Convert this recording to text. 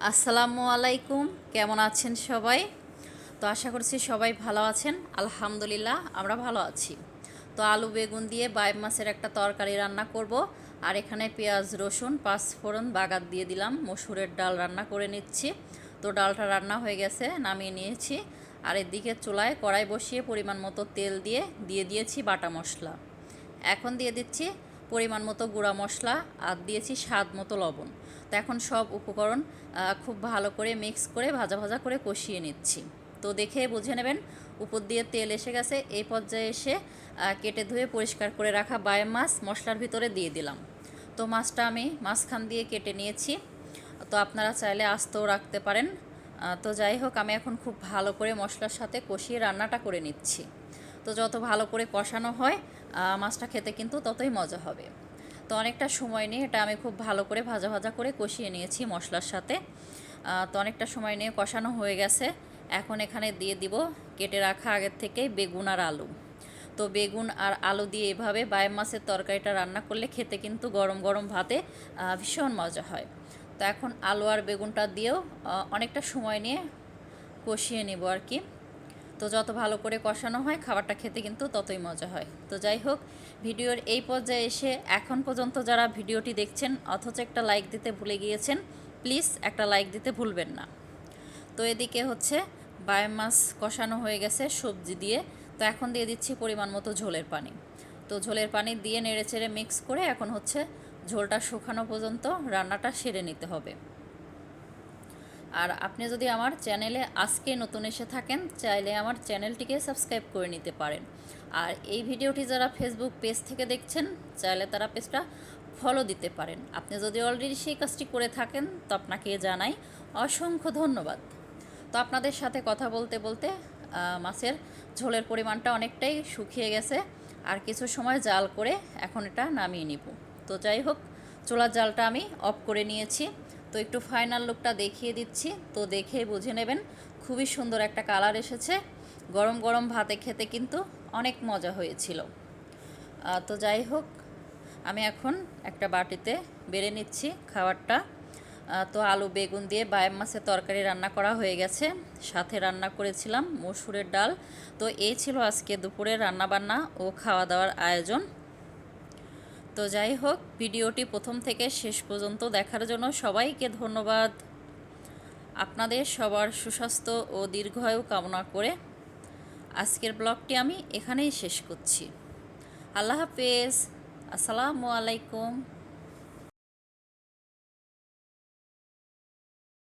আসসালামু আলাইকুম। কেমন আছেন সবাই? তো আশা করছি সবাই ভালো আছেন। আলহামদুলিল্লাহ আমরা ভালো আছি। তো আলু বেগুন দিয়ে বাইম মাছের একটা তরকারি রান্না করব। আর এখানে পেঁয়াজ রসুন পাঁচফোড়ন বাগার দিয়ে দিলাম, মসুরের ডাল রান্না করে নিচ্ছি। তো ডালটা রান্না হয়ে গেছে, নামিয়ে নিয়েছি। আর এদিকে চুলায় কড়াই বসিয়ে পরিমাণ মতো তেল দিয়ে দিয়েছি বাটা মশলা। এখন দিয়ে দিচ্ছি পরিমাণ মতো গুঁড়া মশলা, আর দিয়েছি স্বাদ মতো লবণ। তো এখন সব উপকরণ খুব ভালো করে মিক্স করে ভাজা ভাজা করে কষিয়ে নিচ্ছি। তো দেখে বুঝে নেবেন উপর দিয়ে তেল এসে গেছে। এই পর্যায়ে এসে কেটে ধুয়ে পরিষ্কার করে রাখা বায়াম মাছ মশলার ভিতরে দিয়ে দিলাম। তো মাছটা আমি মাঝখান দিয়ে কেটে নিয়েছি। তো আপনারা চাইলে আস্তেও রাখতে পারেন। তো যাই হোক, আমি এখন খুব ভালো করে মশলার সাথে কষিয়ে রান্নাটা করে নিচ্ছি। তো যত ভালো করে কষানো হয় মাছটা খেতে কিন্তু ততই মজা হবে। তো অনেকটা সময় নিয়ে এটা আমি খুব ভালো করে ভাজা ভাজা করে কষিয়ে নিয়েছি মশলার সাথে। তো অনেকটা সময় নিয়ে কষানো হয়ে গেছে। এখন এখানে দিয়ে দিব কেটে রাখা আগের থেকেই বেগুন আর আলু। তো বেগুন আর আলু দিয়ে এভাবে বায়াম মাছের তরকারিটা রান্না করলে খেতে কিন্তু গরম গরম ভাতে ভীষণ মজা হয়। তো এখন আলু আর বেগুনটা দিয়েও অনেকটা সময় নিয়ে কষিয়ে নেব আর কি। তো যত ভালো করে কষানো হয় খাবারটা খেতে কিন্তু ততই মজা হয়। তো যাই হোক, ভিডিওর এই পর্যায়ে এসে এখন পর্যন্ত যারা ভিডিওটি দেখছেন অথচ একটা লাইক দিতে ভুলে গিয়েছেন, প্লিজ একটা লাইক দিতে ভুলবেন না। তো এদিকে হচ্ছে বায়াম মাছ কষানো হয়ে গেছে সবজি দিয়ে। তো এখন দিয়ে দিচ্ছি পরিমাণ মতো ঝোলের পানি। তো ঝোলের পানি দিয়ে নেড়েচেড়ে মিক্স করে এখন হচ্ছে ঝোলটা শুকানো পর্যন্ত রান্নাটা সেরে নিতে হবে। আর আপনি যদি আমার চ্যানেলে আজকে নতুন এসে থাকেন, চাইলে আমার চ্যানেলটিকে সাবস্ক্রাইব করে নিতে পারেন। আর এই ভিডিওটি যারা ফেসবুক পেজ থেকে দেখছেন, চাইলে তারা পেজটা ফলো দিতে পারেন। আপনি যদি অলরেডি সেই কাজটি করে থাকেন তো আপনাকে জানাই অসংখ্য ধন্যবাদ। তো আপনাদের সাথে কথা বলতে বলতে মাছের ঝোলের পরিমাণটা অনেকটাই শুকিয়ে গেছে। আর কিছু সময় জাল করে এখন এটা নামিয়ে নিব। তো যাই হোক, চুলার জালটা আমি অফ করে নিয়েছি। তো একটু ফাইনাল লুকটা দেখিয়ে দিচ্ছি। তো দেখেই বুঝে নেবেন খুবই সুন্দর একটা কালার এসেছে। গরম গরম ভাতে খেতে কিন্তু অনেক মজা হয়েছিল। তো যাই হোক, আমি এখন একটা বাটিতে বেড়ে নিচ্ছি খাবারটা। তো আলু বেগুন দিয়ে বায়াম মাছের তরকারি রান্না করা হয়ে গেছে, সাথে রান্না করেছিলাম মসুরের ডাল। তো এই ছিল আজকে দুপুরের রান্নাবান্না ও খাওয়া দাওয়ার আয়োজন। তো যাই হোক, ভিডিওটি প্রথম থেকে শেষ পর্যন্ত দেখার জন্য সবাইকে ধন্যবাদ। আপনাদের সবার সুস্বাস্থ্য ও দীর্ঘায়ু কামনা করে আজকের ব্লগটি আমি এখানেই শেষ করছি। আল্লাহ হাফেজ। আসসালামু আলাইকুম।